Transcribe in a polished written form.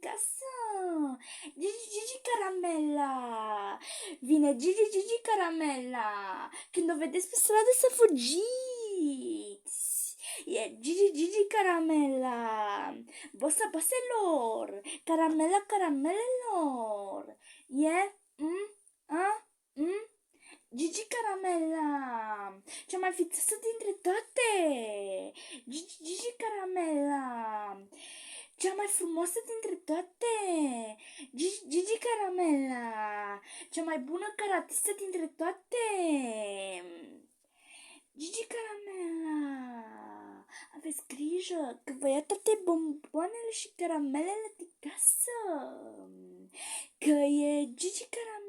casă. Gigi Caramela. Vine Gigi Caramela. Când o vedeți pe stradă să fugiți. E Gigi Caramela. Bossa boselor. Caramela caramelelor. E Gigi Caramela, cea mai fițoasă dintre toate. Gigi Caramela, cea mai frumoasă dintre toate. Gigi Caramela, cea mai bună caratistă dintre toate. Gigi Caramela, aveți grijă că vă ia toate bomboanele și caramelele de casă. Că e Gigi Caramela.